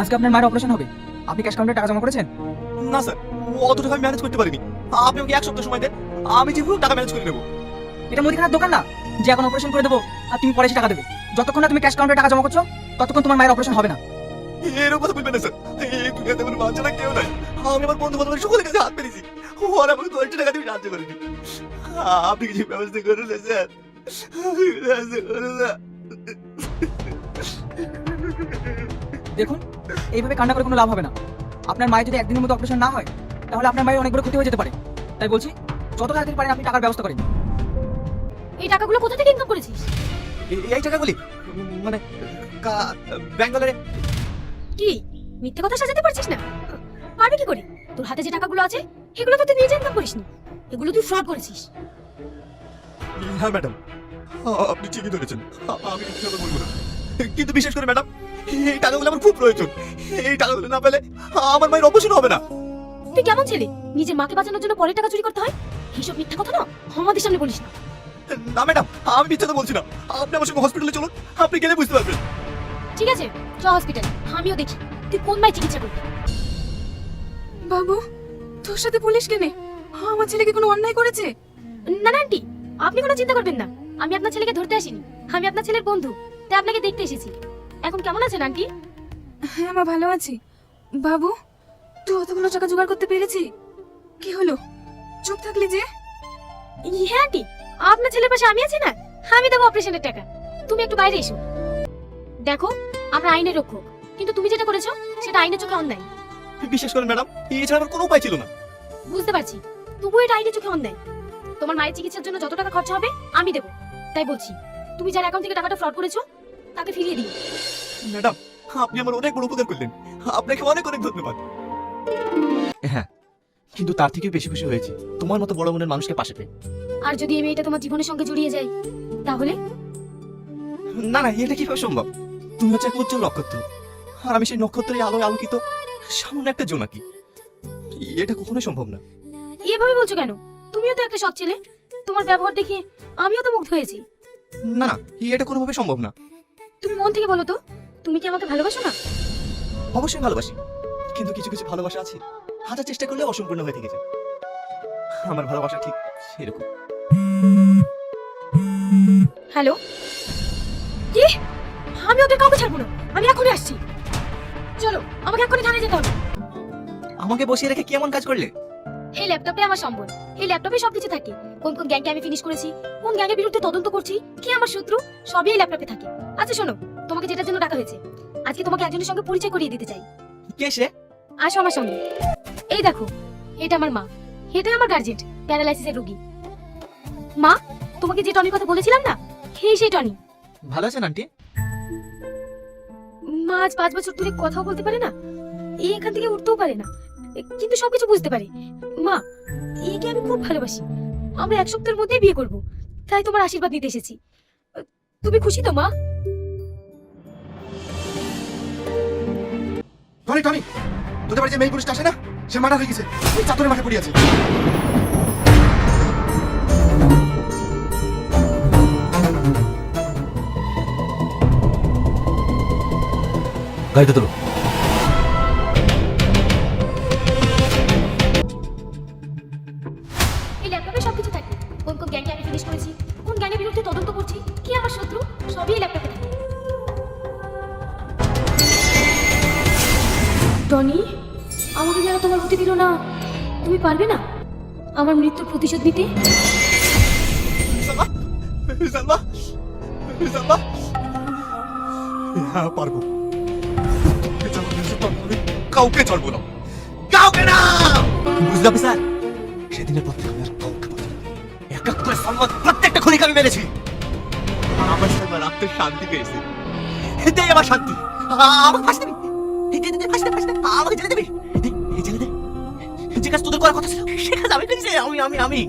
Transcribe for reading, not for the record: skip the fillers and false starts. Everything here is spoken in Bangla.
আজকে আপনার মায়ের অপারেশন হবে, আপনি ক্যাশ কাউন্টারে টাকা জমা করেছেন? না স্যার, অত টাকা আমি ম্যানেজ করতে পারিনি। আপনি আমাকে 1 সপ্তাহ সময় দেন, আমি যেভাবে টাকা ম্যানেজ করে নেবো। এটা মুদিখানার দোকান না যে এখন অপারেশন করে দেবো আর তুমি পরে এসে টাকা দেবে। যতক্ষণ না তুমি ক্যাশ কাউন্টারে টাকা জমা করছো ততক্ষণ তোমার মায়ের অপারেশন হবে না। এরকম কথা বলবেন না স্যার, এই দুনিয়াতে আমার মা ছাড়া কেউ নাই। আমি আমার বন্ধু বান্ধবের সকলের কাছে হাত পেরেছি, ওরা আমাকে 10 টাকা দিয়ে সাহায্য করেনি। আপনি কিছু ব্যবস্থা করুন না স্যার, ব্যবস্থা করুন না। দেখুন, এইভাবে কান্না করে কোনো লাভ হবে না। আপনার মায়ের যদি একদিনের মধ্যে অপারেশন না হয় তাহলে আপনার মায়ের অনেক বড় ক্ষতি হয়ে যেতে পারে। তাই বলছি, যত তাড়াতাড়ি পারেন আপনি টাকার ব্যবস্থা করেন। এই টাকাগুলো কোথা থেকে ইনকাম করেছিস? এই টাকাগুলি মানে ব্যাঙ্গালোরে। কি মিথ্যে কথা সাজাতে পারছিস না? পারবি কি করে? তোর হাতে যে টাকাগুলো আছে এগুলো তো তুই নিজে ইনকাম করিসনি, এগুলো তুই ফ্রড করেছিস। হ্যাঁ ম্যাডাম, আপনি ঠিকই ধরেছেন, আমি মিথ্যে কথা বলবো না। কিন্তু বিশেষ করে ম্যাডাম, এই টাকাগুলো আমার খুব প্রয়োজন। এই টাকাগুলো না পেলে আমার মায়ের অপারেশন হবে না। তুই কেমন ছেলে, নিজের মাকে বাঁচানোর জন্য পরের টাকা চুরি করতে হয়? এইসব মিথ্যা কথা না আমাদের সামনে বলিস না। না ম্যাডাম, আমি মিথ্যে কথা বলছি না। আপনি আমার সঙ্গে হসপিটালে চলুন, আপনি গেলে বুঝতে পারবেন। ঠিক আছে, চ হসপিটাল, আমিও দেখি তুই কোন মায়ের চিকিৎসা করবি। বাবু, তোর সাথে পুলিশ কেনে? আমার ছেলেকে কোনো অন্যায় করেছে? না না আন্টি, আপনি কোনো চিন্তা করবেন না, আমি আপনার ছেলেকে ধরতে আসিনি, আমি আপনার ছেলের বন্ধু, তাই আপনাকে দেখতে এসেছি। এখন কেমন আছেন আন্টি? হ্যাঁ মা, ভালো আছি। বাবু, তুই অতগুলো টাকা জোগাড় করতে পেরেছি? কি হলো, চুপ থাকলি যে? হ্যাঁ আন্টি, আপনার ছেলের পাশে আমি আছি না, আমি দেবো অপারেশনের টাকা। তুমি একটু বাইরে এসো। দেখো, আমরা আইনের রক্ষক, কিন্তু তুমি যেটা করেছো সেটা আইনের চোখে অন্যায়। বিশেষ করে ম্যাডাম, এছাড়া আমার কোনো উপায় ছিল না। বুঝতে পারছি, তবুও এটা আইনের চোখে অন্যায়। তোমার মায়ের চিকিৎসার জন্য যত টাকা খরচা হবে আমি দেবো। তাই বলছি, তুমি যার অ্যাকাউন্ট থেকে টাকাটা ফ্রড করেছো তাকে ফিরিয়ে দিও। ম্যাডাম, আপনি আমার অনেক বড় উপকার করলেন, আপনাকে অনেক অনেক ধন্যবাদ। হ্যাঁ, কিন্তু তার থেকে বেশি খুশি হয়েছি তোমার মতো বড় মনের মানুষকে পাশে পেয়ে। আর যদি এই মেয়েটা তোমার জীবনের সঙ্গে জড়িয়ে যায় তাহলে? না না, এটা কিভাবে সম্ভব? তুমি হচ্ছে এক উজ্জ্বল নক্ষত্র, আর আমি সেই নক্ষত্রের আলোয় আলোকিত সামান্য একটা জোনাকি। এটা কখনোই সম্ভব না। এভাবে বলছো কেন? তুমিও তো একটা সৎ ছেলে, তোমার ব্যবহার দেখে আমিও তো মুগ্ধ হয়েছি। না না, এটা কোনোভাবে সম্ভব না। তুমি মন থেকে বলো তো, তুমি কি আমাকে ভালোবাসো না? অবশ্যই ভালোবাসি, কিন্তু কিছু কিছু ভালোবাসা আছে হাজার চেষ্টা করলে অসম্পূর্ণ হয়ে থেকে যায়। আমার ভালোবাসা ঠিক সেরকম। হ্যালো, কি? আমি ওদের কাউকে ছাড়বো না, আমি এখনই আসছি। চলো, আমাকে এখনই থানায় যেতে হবে। আমাকে বসিয়ে রেখে কি এমন কাজ করলে? এই ল্যাপটপে আমার সম্বল, এই ল্যাপটপে সবকিছু থাকে। কোন কোন গ্যাংকে আমি ফিনিশ করেছি, কোন গ্যাংয়ের বিরুদ্ধে তদন্ত করছি, কি আমার শত্রু, সবই এই ল্যাপটপে থাকে। আচ্ছা শোনো, তোমাকে যেটার জন্য ডাকা হয়েছে, আজকে তোমাকে একজনের সঙ্গে পরিচয় করিয়ে দিতে চাই। কে সে? আসো আমার সঙ্গে। এই দেখো, এটা আমার মা, এটা আমার গার্জেন, প্যারালাইসিসের রোগী। মা, তোমাকে যে টনির কথা বলেছিলাম না, সেই টনি। ভালো আছেন আন্টি? মা আজ 5 বছর ধরে কথাও বলতে পারে না, এই এখান থেকে উঠতেও পারে না, কিন্তু সবকিছু বুঝতে পারে। মা, একে আমি খুব ভালোবাসি, আমরা 1 সপ্তাহের মধ্যেই বিয়ে করব, তাই তোমার আশীর্বাদ নিতে এসেছি। তুমি খুশি তো মা? টনি টনি, তোদের বাড়ি যে মেয়ে পুরুষটা আসে না, সে মারা হয়ে গেছে, ওই চাদরের মাঠে পড়ে আছে। গাড়িতে তোলো। এই ল্যাপটপে সবকিছু থাকে। কোন কোন গ্যাংকে আমি ফিনিশ করেছি, কোন গ্যাংয়ের বিরুদ্ধে তদন্ত করছি, কি আমার শত্রু, সবই এই ল্যাপটপে থাকে। টনি, আমাকে যারা তোমার হতে দিল না, তুমি পারবে না আমার মৃত্যুর প্রতিশোধ নিতে? সালমা, সালমা, সালমা, হ্যাঁ পারবো। কাউকে ছাড়বো না, কাউকে না। বুঝলে অফিসার, সেদিনের পর থেকে আমি আর কাউকে বাঁচি না। এক এক করে সালমান প্রত্যেকটা খুনিকে আমি মেরেছি। আমার সালমান আত্মের শান্তি পেয়েছে, এটাই আমার শান্তি। আমাকে ফাঁসি দিবি, ফাঁসি দে, আমাকে জেলে দিবি, এই জেলে দে। যে কাজ তোদের করার কথা ছিল সে কাজ আমি করেছি। আমি